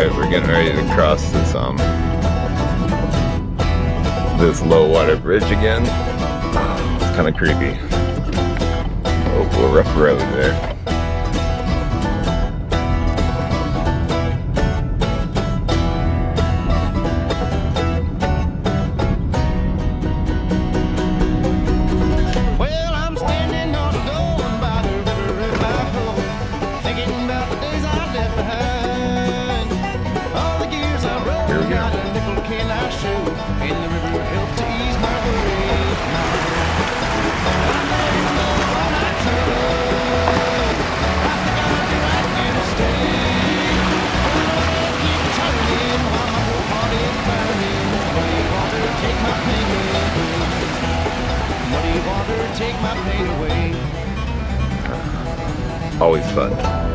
Alright, we're getting ready to cross this low water bridge again. It's kind of creepy. Oh, a rough road there. Take my pain away. Always fun.